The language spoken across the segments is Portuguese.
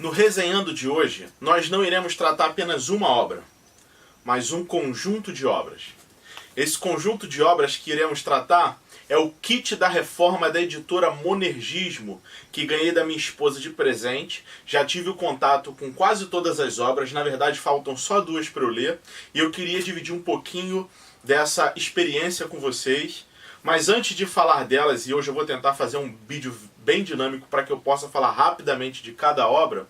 No Resenhando de hoje, nós não iremos tratar apenas uma obra, mas um conjunto de obras. Esse conjunto de obras que iremos tratar é o Kit da Reforma da editora Monergismo, que ganhei da minha esposa de presente. Já tive o contato com quase todas as obras, na verdade faltam só duas para eu ler, e eu queria dividir um pouquinho dessa experiência com vocês. Mas antes de falar delas, e hoje eu vou tentar fazer um vídeo bem dinâmico para que eu possa falar rapidamente de cada obra,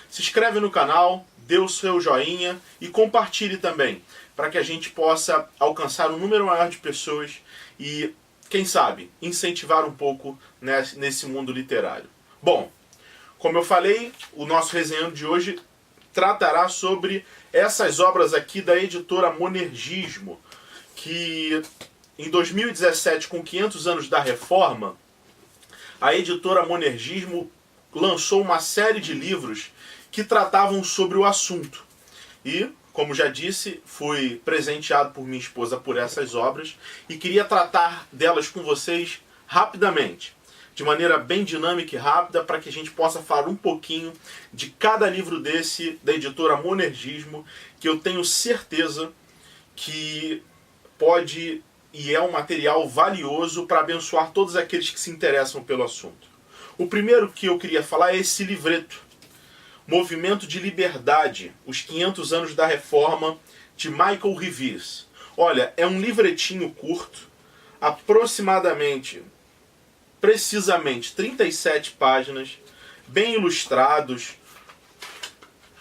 se inscreve no canal, dê o seu joinha e compartilhe também, para que a gente possa alcançar um número maior de pessoas e, quem sabe, incentivar um pouco nesse mundo literário. Bom, como eu falei, o nosso resenhando de hoje tratará sobre essas obras aqui da editora Monergismo, que em 2017, com 500 anos da Reforma, a editora Monergismo lançou uma série de livros que tratavam sobre o assunto. E, como já disse, fui presenteado por minha esposa por essas obras e queria tratar delas com vocês rapidamente, de maneira bem dinâmica e rápida, para que a gente possa falar um pouquinho de cada livro desse, da editora Monergismo, que eu tenho certeza que pode e é um material valioso para abençoar todos aqueles que se interessam pelo assunto. O primeiro que eu queria falar é esse livreto, Movimento de Liberdade, os 500 anos da Reforma, de Michael Reeves. Olha, é um livretinho curto, precisamente 37 páginas, bem ilustrados,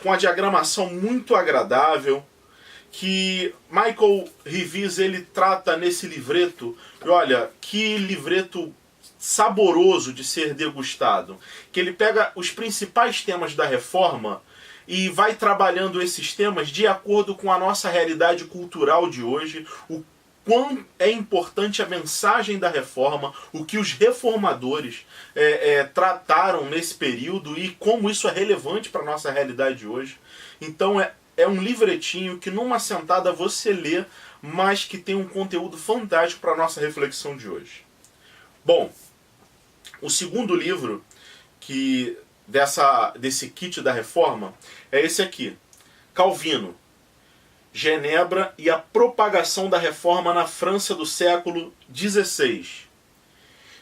com a diagramação muito agradável, que Michael Reeves ele trata nesse livreto. E olha, que livreto saboroso de ser degustado, que ele pega os principais temas da Reforma e vai trabalhando esses temas de acordo com a nossa realidade cultural de hoje, o quão é importante a mensagem da Reforma, o que os reformadores trataram nesse período e como isso é relevante para a nossa realidade de hoje. Então é um livretinho que numa sentada você lê, mas que tem um conteúdo fantástico para a nossa reflexão de hoje. Bom, o segundo livro desse kit da Reforma é esse aqui, Calvino, Genebra e a propagação da Reforma na França do século XVI,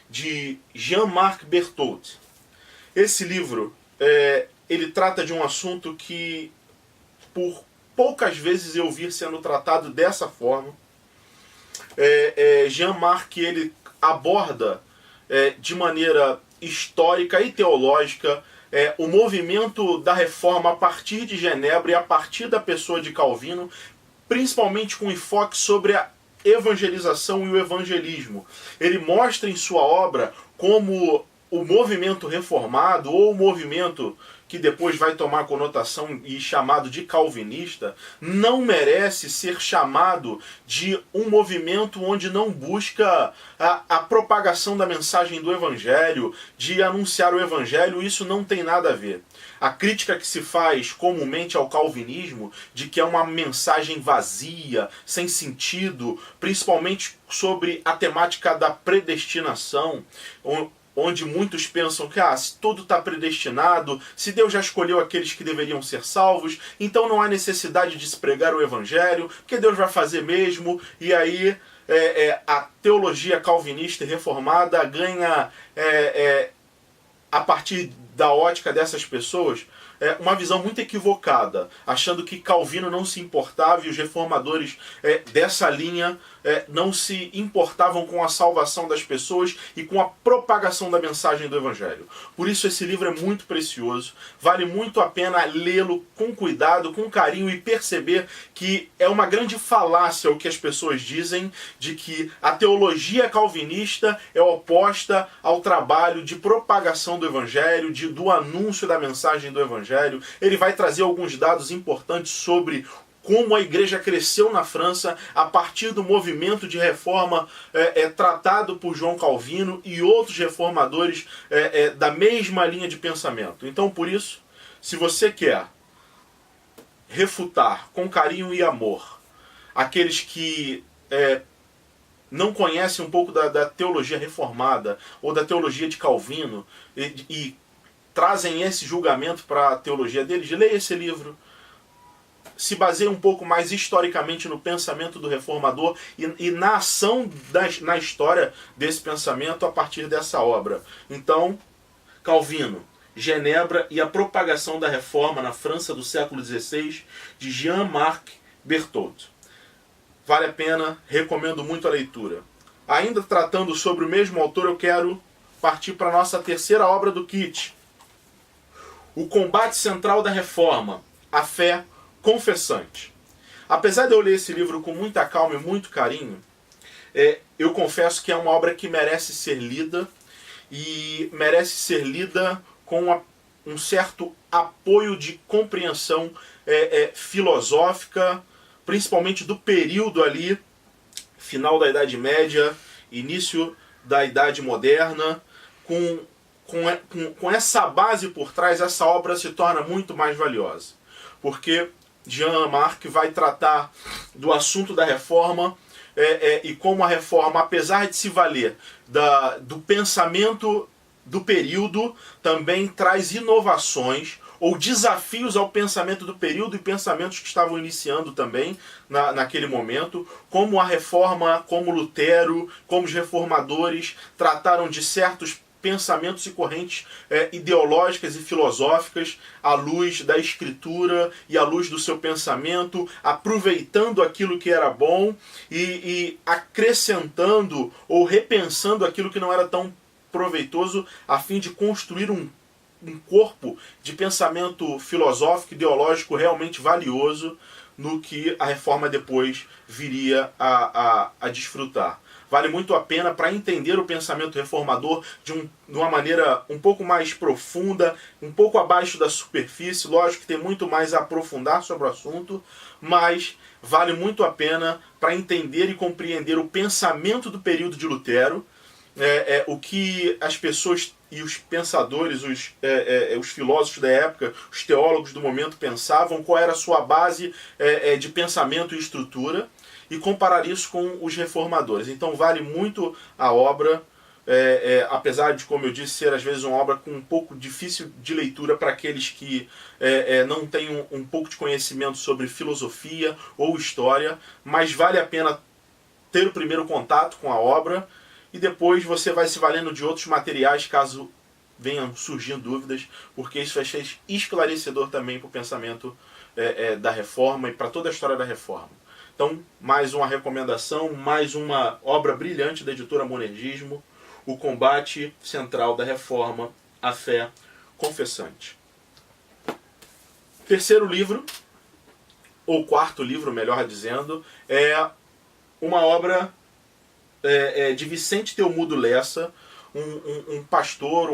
de Jean-Marc Berthoud. Esse livro ele trata de um assunto que por poucas vezes eu vi sendo tratado dessa forma. Jean-Marc ele aborda de maneira histórica e teológica o movimento da Reforma a partir de Genebra e a partir da pessoa de Calvino, principalmente com enfoque sobre a evangelização e o evangelismo. Ele mostra em sua obra como o movimento reformado, ou o movimento que depois vai tomar a conotação e chamado de calvinista, não merece ser chamado de um movimento onde não busca a propagação da mensagem do Evangelho, de anunciar o Evangelho. Isso não tem nada a ver. A crítica que se faz comumente ao calvinismo, de que é uma mensagem vazia, sem sentido, principalmente sobre a temática da predestinação, onde muitos pensam que se tudo está predestinado, se Deus já escolheu aqueles que deveriam ser salvos, então não há necessidade de se pregar o Evangelho, porque Deus vai fazer mesmo, e aí a teologia calvinista e reformada ganha, a partir da ótica dessas pessoas, uma visão muito equivocada, achando que Calvino não se importava e os reformadores dessa linha não se importavam com a salvação das pessoas e com a propagação da mensagem do Evangelho. Por isso esse livro é muito precioso, vale muito a pena lê-lo com cuidado, com carinho e perceber que é uma grande falácia o que as pessoas dizem de que a teologia calvinista é oposta ao trabalho de propagação do Evangelho, do anúncio da mensagem do Evangelho. Ele vai trazer alguns dados importantes sobre como a igreja cresceu na França a partir do movimento de reforma tratado por João Calvino e outros reformadores da mesma linha de pensamento. Então, por isso, se você quer refutar com carinho e amor aqueles que não conhecem um pouco da teologia reformada ou da teologia de Calvino e trazem esse julgamento para a teologia deles. Leia esse livro. Se baseia um pouco mais historicamente no pensamento do reformador e na ação na história desse pensamento a partir dessa obra. Então, Calvino, Genebra e a propagação da reforma na França do século XVI, de Jean-Marc Berthoud. Vale a pena, recomendo muito a leitura. Ainda tratando sobre o mesmo autor, eu quero partir para a nossa terceira obra do kit. O combate central da reforma, a fé confessante. Apesar de eu ler esse livro com muita calma e muito carinho, eu confesso que é uma obra que merece ser lida, e merece ser lida com um certo apoio de compreensão filosófica, principalmente do período ali, final da Idade Média, início da Idade Moderna. Com essa base por trás, essa obra se torna muito mais valiosa. Porque Jean-Marc vai tratar do assunto da reforma e como a reforma, apesar de se valer do pensamento do período, também traz inovações ou desafios ao pensamento do período e pensamentos que estavam iniciando também naquele momento, como a reforma, como Lutero, como os reformadores trataram de certos pensamentos e correntes ideológicas e filosóficas à luz da escritura e à luz do seu pensamento, aproveitando aquilo que era bom e acrescentando ou repensando aquilo que não era tão proveitoso, a fim de construir um corpo de pensamento filosófico, ideológico realmente valioso no que a reforma depois viria a desfrutar. Vale muito a pena para entender o pensamento reformador de uma maneira um pouco mais profunda, um pouco abaixo da superfície. Lógico que tem muito mais a aprofundar sobre o assunto, mas vale muito a pena para entender e compreender o pensamento do período de Lutero, o que as pessoas e os pensadores, os filósofos da época, os teólogos do momento pensavam, qual era a sua base de pensamento e estrutura, e comparar isso com os reformadores. Então vale muito a obra, apesar de, como eu disse, ser às vezes uma obra com um pouco difícil de leitura para aqueles que não têm um pouco de conhecimento sobre filosofia ou história, mas vale a pena ter o primeiro contato com a obra, e depois você vai se valendo de outros materiais caso venham surgindo dúvidas, porque isso vai ser esclarecedor também para o pensamento da reforma e para toda a história da reforma. Então, mais uma recomendação, mais uma obra brilhante da editora Monergismo, O Combate Central da Reforma, a Fé Confessante. Terceiro livro, ou quarto livro, melhor dizendo, é uma obra de Vicente Teomudo Lessa, um pastor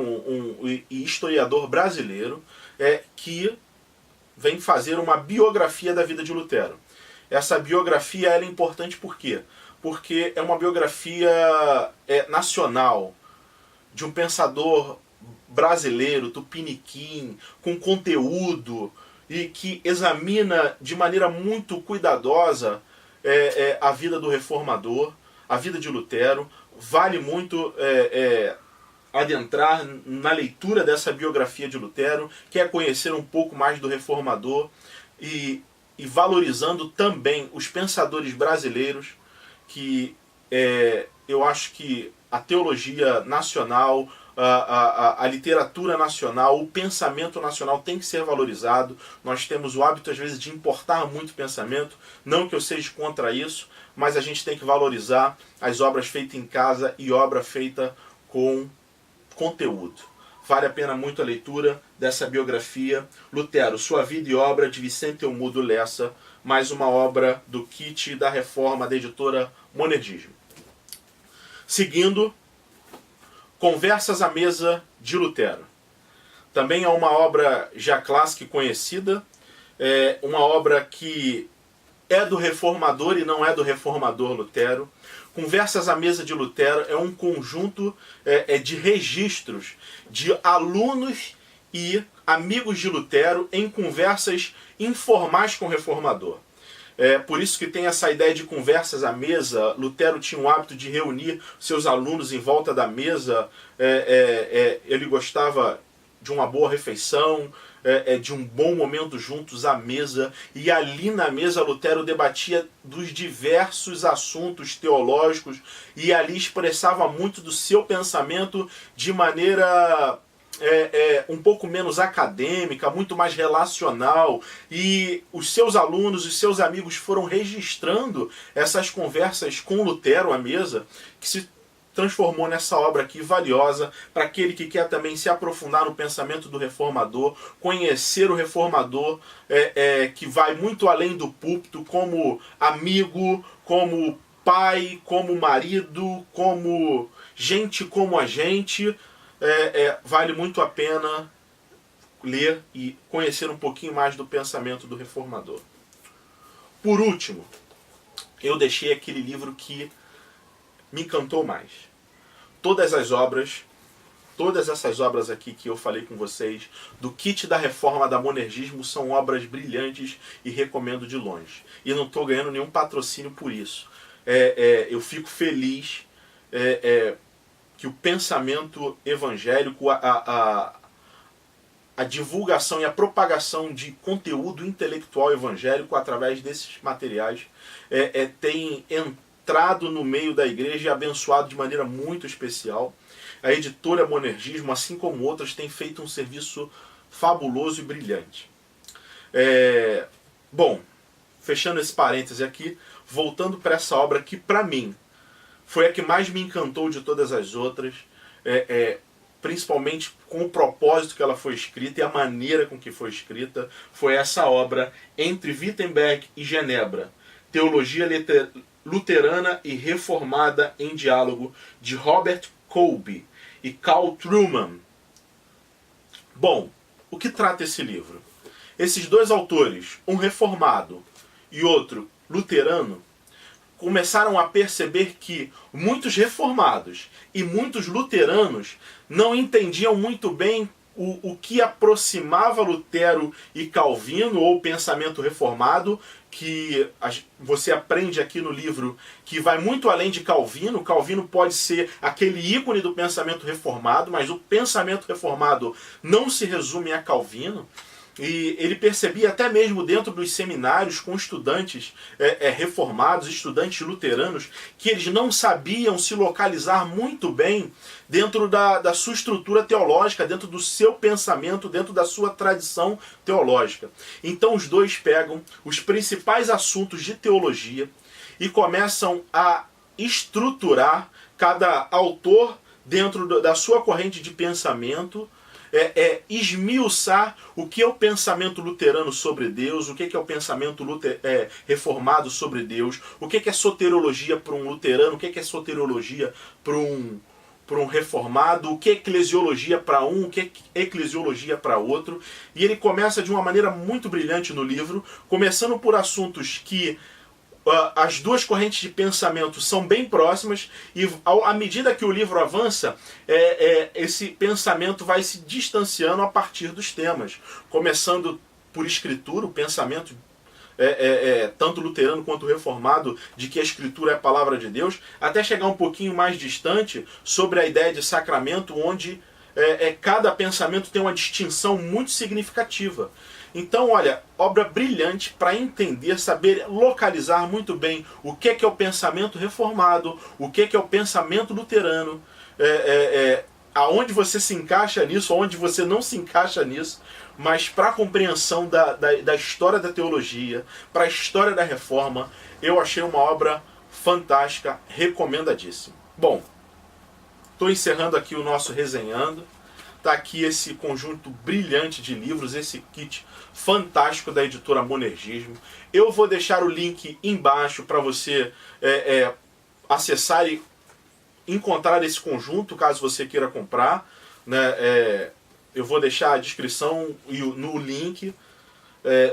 e historiador brasileiro, que vem fazer uma biografia da vida de Lutero. Essa biografia é importante por quê? Porque é uma biografia nacional, de um pensador brasileiro, tupiniquim, com conteúdo, e que examina de maneira muito cuidadosa a vida do reformador, a vida de Lutero. Vale muito adentrar na leitura dessa biografia de Lutero, quer conhecer um pouco mais do reformador e valorizando também os pensadores brasileiros, que eu acho que a teologia nacional, a literatura nacional, o pensamento nacional tem que ser valorizado. Nós temos o hábito, às vezes, de importar muito pensamento, não que eu seja contra isso, mas a gente tem que valorizar as obras feitas em casa e obra feita com conteúdo. Vale a pena muito a leitura dessa biografia. Lutero, Sua Vida e Obra, de Vicente Teomudo Lessa, mais uma obra do kit da reforma da editora Monergismo. Seguindo, Conversas à Mesa de Lutero. Também é uma obra já clássica e conhecida, uma obra que é do reformador e não é do reformador Lutero. Conversas à Mesa de Lutero é um conjunto de registros de alunos e amigos de Lutero em conversas informais com o reformador. Por isso que tem essa ideia de conversas à mesa. Lutero tinha o hábito de reunir seus alunos em volta da mesa. Ele gostava de uma boa refeição, de um bom momento juntos à mesa. E ali na mesa Lutero debatia dos diversos assuntos teológicos e ali expressava muito do seu pensamento de maneira um pouco menos acadêmica, muito mais relacional, e os seus alunos, os seus amigos foram registrando essas conversas com Lutero à mesa, que se transformou nessa obra aqui valiosa para aquele que quer também se aprofundar no pensamento do reformador, conhecer o reformador que vai muito além do púlpito, como amigo, como pai, como marido, como gente como a gente. Vale muito a pena ler e conhecer um pouquinho mais do pensamento do reformador. Por último, eu deixei aquele livro que me encantou mais. Todas essas obras aqui que eu falei com vocês, do kit da reforma da monergismo, são obras brilhantes e recomendo de longe. E não estou ganhando nenhum patrocínio por isso. Eu fico feliz que o pensamento evangélico, a divulgação e a propagação de conteúdo intelectual evangélico através desses materiais tem entrado no meio da igreja e abençoado de maneira muito especial. A editora Monergismo, assim como outras, tem feito um serviço fabuloso e brilhante. Bom, fechando esse parêntese aqui, voltando para essa obra que, para mim, foi a que mais me encantou de todas as outras, principalmente com o propósito que ela foi escrita e a maneira com que foi escrita, foi essa obra Entre Wittenberg e Genebra, Teologia Luterana e Reformada em Diálogo, de Robert Kolbe e Carl Trueman. Bom, o que trata esse livro? Esses dois autores, um reformado e outro luterano, começaram a perceber que muitos reformados e muitos luteranos não entendiam muito bem o que aproximava Lutero e Calvino, ou o pensamento reformado, que você aprende aqui no livro, que vai muito além de Calvino. Calvino pode ser aquele ícone do pensamento reformado, mas o pensamento reformado não se resume a Calvino. E ele percebia até mesmo dentro dos seminários com estudantes reformados, estudantes luteranos, que eles não sabiam se localizar muito bem dentro da sua estrutura teológica, dentro do seu pensamento, dentro da sua tradição teológica. Então os dois pegam os principais assuntos de teologia e começam a estruturar cada autor dentro da sua corrente de pensamento, esmiuçar o que é o pensamento luterano sobre Deus, o que é o pensamento reformado sobre Deus, o que é soteriologia para um luterano, o que é soteriologia para um reformado, o que é eclesiologia para um, o que é eclesiologia para outro. E ele começa de uma maneira muito brilhante no livro, começando por assuntos que as duas correntes de pensamento são bem próximas, e à medida que o livro avança, esse pensamento vai se distanciando a partir dos temas. Começando por escritura, o pensamento tanto luterano quanto reformado, de que a escritura é a palavra de Deus, até chegar um pouquinho mais distante sobre a ideia de sacramento, onde cada pensamento tem uma distinção muito significativa. Então, olha, obra brilhante para entender, saber localizar muito bem o que é o pensamento reformado, o que é o pensamento luterano, aonde você se encaixa nisso, aonde você não se encaixa nisso, mas para a compreensão da história da teologia, para a história da reforma, eu achei uma obra fantástica, recomendadíssima. Bom, estou encerrando aqui o nosso resenhando. Está aqui esse conjunto brilhante de livros, esse kit fantástico da editora Monergismo. Eu vou deixar o link embaixo para você acessar e encontrar esse conjunto, caso você queira comprar, né? Eu vou deixar a descrição e no link,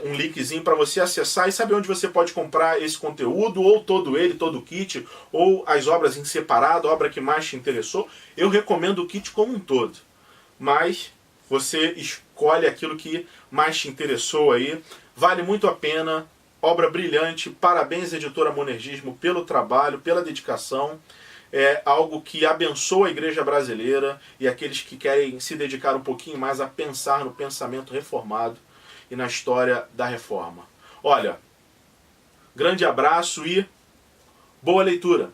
um linkzinho para você acessar e saber onde você pode comprar esse conteúdo, ou todo o kit, ou as obras em separado, a obra que mais te interessou. Eu recomendo o kit como um todo, mas você escolhe aquilo que mais te interessou aí. Vale muito a pena, obra brilhante, parabéns editora Monergismo pelo trabalho, pela dedicação. é algo que abençoa a igreja brasileira e aqueles que querem se dedicar um pouquinho mais a pensar no pensamento reformado e na história da reforma. Olha, grande abraço e boa leitura!